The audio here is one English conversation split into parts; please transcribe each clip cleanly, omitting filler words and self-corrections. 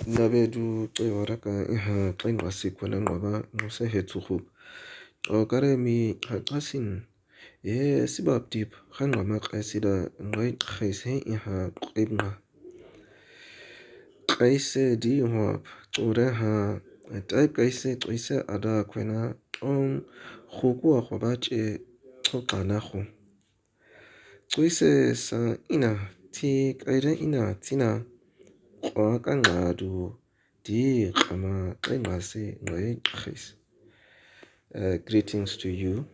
Nabedu waraka xenxa sikhona nqoba nxuse Hietshuwau. Okare mi xaxasin sibab deep xanqama xesida nqai xese qibna. Xese di hop ore type xese xese ada kwena on khukua khobache xoxana kho. Xese sa ina ti kaire ina tina kanqadu di xama xenxase nqai xese. Greetings to you,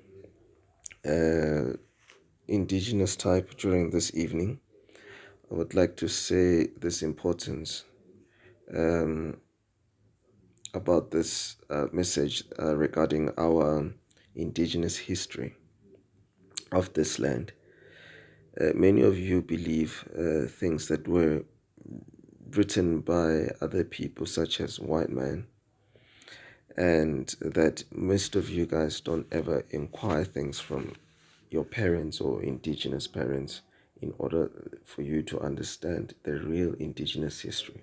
indigenous type, during this evening. I would like to say this importance about this message regarding our indigenous history of this land. Many of you believe things that were written by other people, such as white men, and that most of you guys don't ever inquire things from your parents or indigenous parents in order for you to understand the real indigenous history.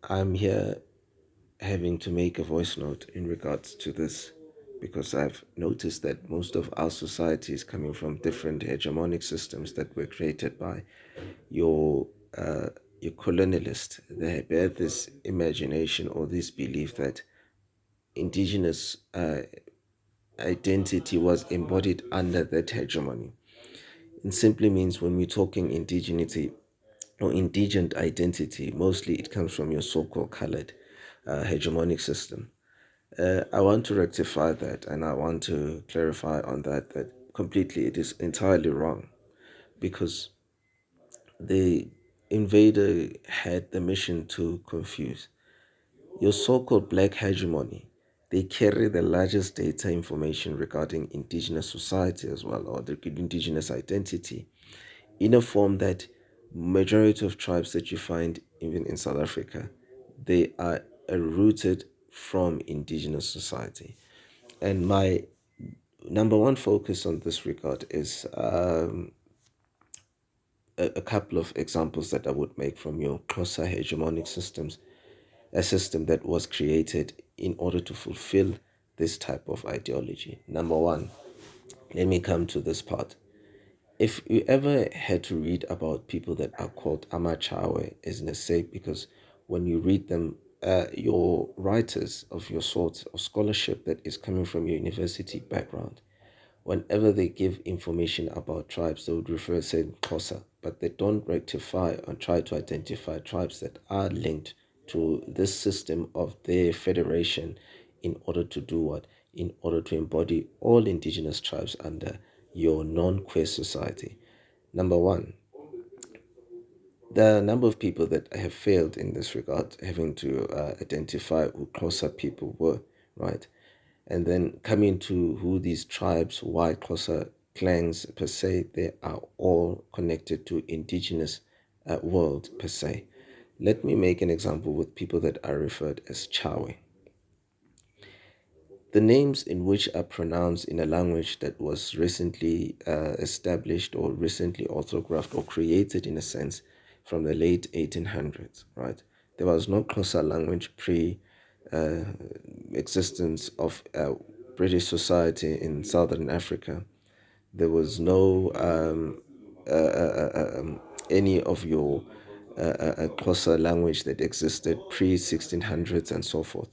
I'm here having to make a voice note in regards to this because I've noticed that most of our society is coming from different hegemonic systems that were created by your colonialist. They had this imagination or this belief that indigenous identity was embodied under that hegemony. It simply means when we're talking indigeneity or indigent identity, mostly it comes from your so-called colored hegemonic system. I want to rectify that, and I want to clarify on that completely it is entirely wrong, because the invader had the mission to confuse. Your so-called black hegemony, they carry the largest data information regarding indigenous society as well, or the indigenous identity, in a form that majority of tribes that you find even in South Africa, they are rooted from indigenous society. And my number one focus on this regard is a couple of examples that I would make from your Xhosa hegemonic systems, a system that was created in order to fulfill this type of ideology. Number one, let me come to this part. If you ever had to read about people that are called amaTshawe, isn't it safe? Because when you read them, your writers of your sort or scholarship that is coming from your university background, whenever they give information about tribes, they would refer say Xhosa, but they don't rectify or try to identify tribes that are linked to this system of their federation in order to do what? In order to embody all indigenous tribes under your non-Khwe society. Number one, the number of people that have failed in this regard, having to identify who Xhosa people were, right? And then coming to who these tribes, why Xhosa clans per se, they are all connected to indigenous world per se. Let me make an example with people that are referred as Chawe. The names in which are pronounced in a language that was recently established or recently orthographed or created in a sense from the late 1800s, right? There was no Xhosa language pre-existence of British society in Southern Africa. There was no any of your Xhosa language that existed pre-1600s and so forth.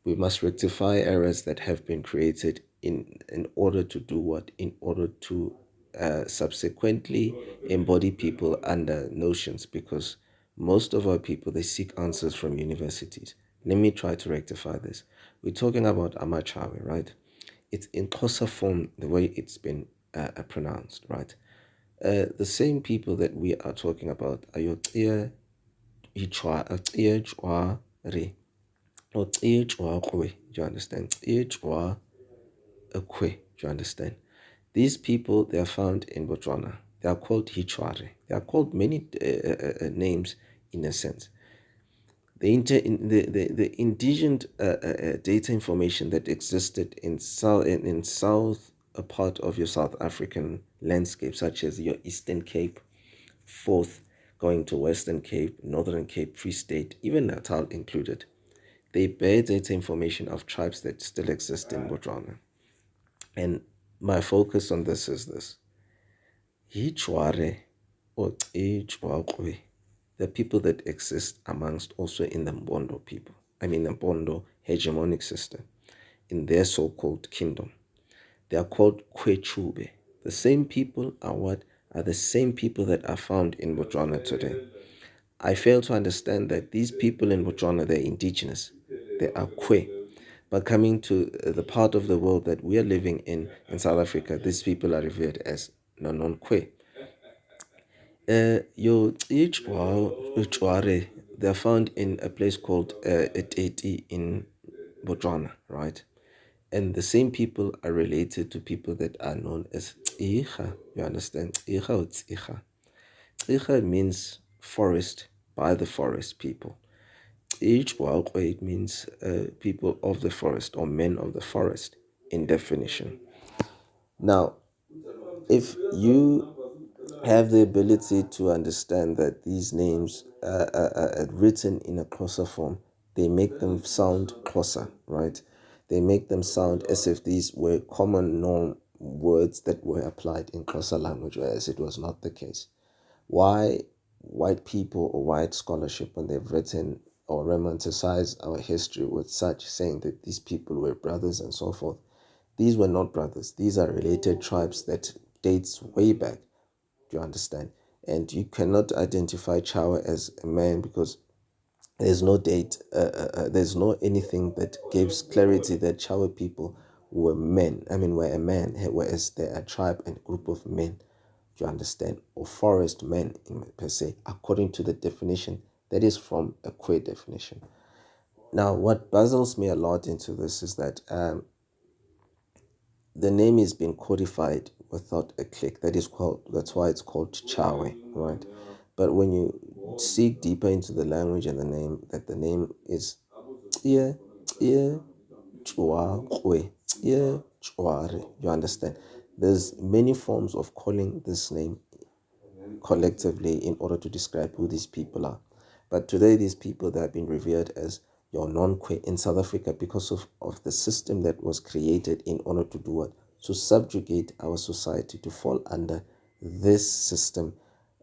We must rectify errors that have been created in order to do what? In order to subsequently embody people under notions, because most of our people, they seek answers from universities. Let me try to rectify this. We're talking about amaTshawe, right? It's in Xhosa form, the way it's been pronounced, right? The same people that we are talking about are your Hietshuwau or Khwe, do you understand? Khwe, do you understand? These people, they are found in Botswana. They are called Hietshuwau. They are called many names in a sense. The indigent data information that existed in south a part of your South African landscape, such as your Eastern Cape, Fourth going to Western Cape, Northern Cape, Free State, even Natal included. They bear data information of tribes that still exist in Botswana. And my focus on this is this. Hietshuwau or Xhosa, the people that exist amongst also in the Mbondo people. I mean the Mbondo hegemonic system in their so-called kingdom. They are called Khwe. The same people are what are the same people that are found in Botswana today. I fail to understand that these people in Botswana, they're indigenous. They are Khwe. But coming to the part of the world that we are living in South Africa, these people are revered as non-Khwe. Xhosa, they're found in a place called Eteti in Botswana, right? And the same people are related to people that are known as Xhosa. You understand? Xhosa or Xhosa. Xhosa means forest, by the forest people. Xhosa, it means people of the forest or men of the forest in definition. Now, if you have the ability to understand that these names are written in a Xhosa form, they make them sound Xhosa, right? They make them sound as if these were common norm words that were applied in Xhosa language, whereas it was not the case. Why white people or white scholarship, when they've written or romanticize our history with such, saying that these people were brothers and so forth, these were not brothers. These are related tribes that dates way back. Do you understand? And you cannot identify Chawa as a man because there's no date, there's no anything that gives clarity that Chawa people were men. I mean, were a man, whereas they're a tribe and group of men. Do you understand? Or forest men per se, according to the definition that is from a Khwe definition. Now, what puzzles me a lot into this is that the name is being codified without a click. That's why it's called Chawe, right? But when you seek deeper into the language and the name, that the name is Hietshuwau, Hietshuwau. You understand? There's many forms of calling this name collectively in order to describe who these people are. But today, these people that have been revered as your non-Khwe in South Africa because of the system that was created in order to do what? To subjugate our society, to fall under this system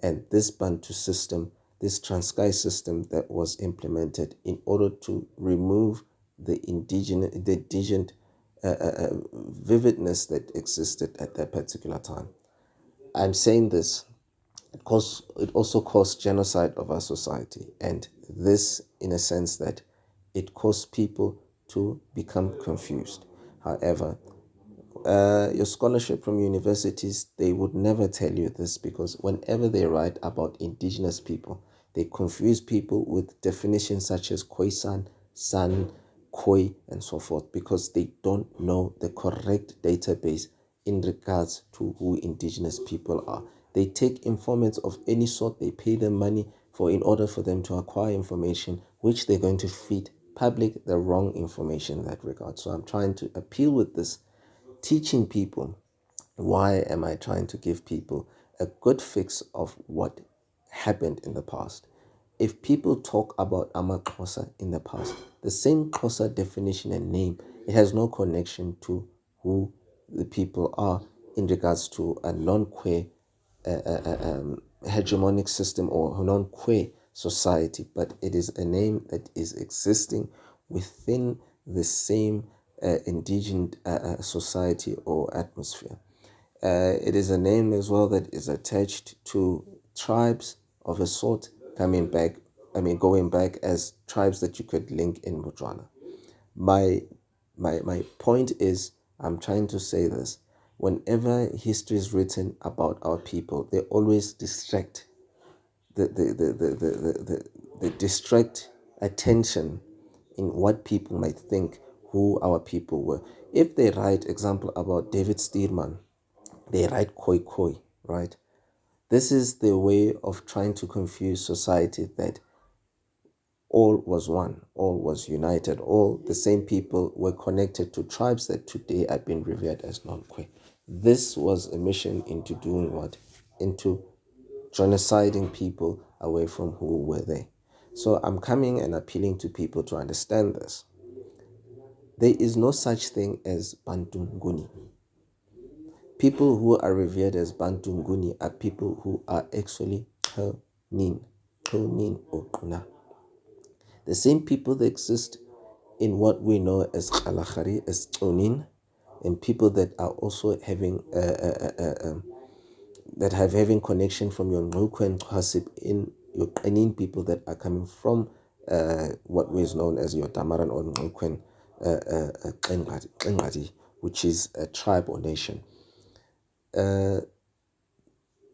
and this Bantu system, this Transkei system that was implemented in order to remove the indigent vividness that existed at that particular time. I'm saying this because it also caused genocide of our society, and this in a sense that it caused people to become confused. However, your scholarship from universities, they would never tell you this because whenever they write about indigenous people, they confuse people with definitions such as Khoisan, San, Khoi, and so forth because they don't know the correct database in regards to who indigenous people are. They take informants of any sort, they pay them money for in order for them to acquire information which they're going to feed public the wrong information in that regard. So I'm trying to appeal with this, teaching people. Why am I trying to give people a good fix of what happened in the past? If people talk about amaXhosa in the past, the same Xhosa definition and name, it has no connection to who the people are in regards to a non-Khwe hegemonic system or non-Khwe society, but it is a name that is existing within the same indigenous society or atmosphere. It is a name as well that is attached to tribes of a sort going back as tribes that you could link in Botswana. My point is, I'm trying to say this. Whenever history is written about our people, they always distract the distract attention in what people might think who our people were. If they write example about David Stearman, they write Khoi Khoi, right? This is the way of trying to confuse society that all was one, all was united, all the same people were connected to tribes that today have been revered as non-Khwe. This was a mission into doing what? Into genociding people away from who were they. So I'm coming and appealing to people to understand this. There is no such thing as Bantu Nguni. People who are revered as Bantu Nguni are people who are actually Nin or Kuna. The same people that exist in what we know as Khalachari, as Tsonin, and people that are also having that have having connection from your Ngqukwe and Khwasip in your Qanin people that are coming from what is known as your Damaran or Ngqukwe Qengqadi, which is a tribe or nation.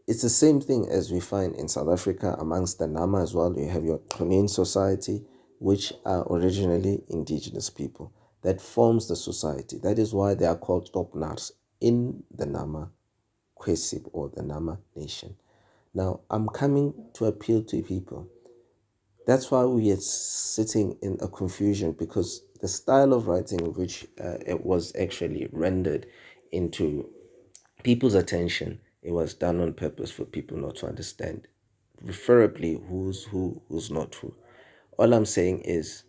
It's the same thing as we find in South Africa amongst the Nama as well. You have your Qanin society, which are originally indigenous people. That forms the society. That is why they are called Topnars in the Nama Khwesip or the Nama nation. Now, I'm coming to appeal to people. That's why we are sitting in a confusion, because the style of writing which it was actually rendered into people's attention, it was done on purpose for people not to understand, preferably who's who, who's not who. All I'm saying is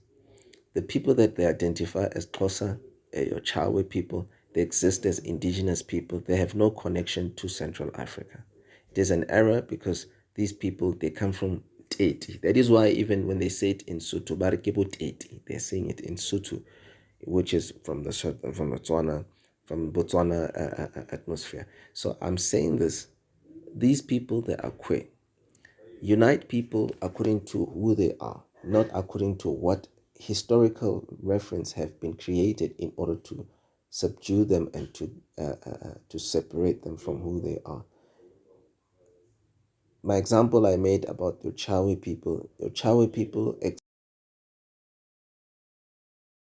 the people that they identify as Xhosa, your Chawe people, they exist as indigenous people. They have no connection to Central Africa. It is an error because these people, they come from Teti. That is why even when they say it in Sotho, Barekebo Teti, they're saying it in Sotho, which is from the Botswana atmosphere. So I'm saying this, these people, they are Khwe. Unite people according to who they are, not according to what historical reference have been created in order to subdue them and to separate them from who they are. My example I made about your Chawe people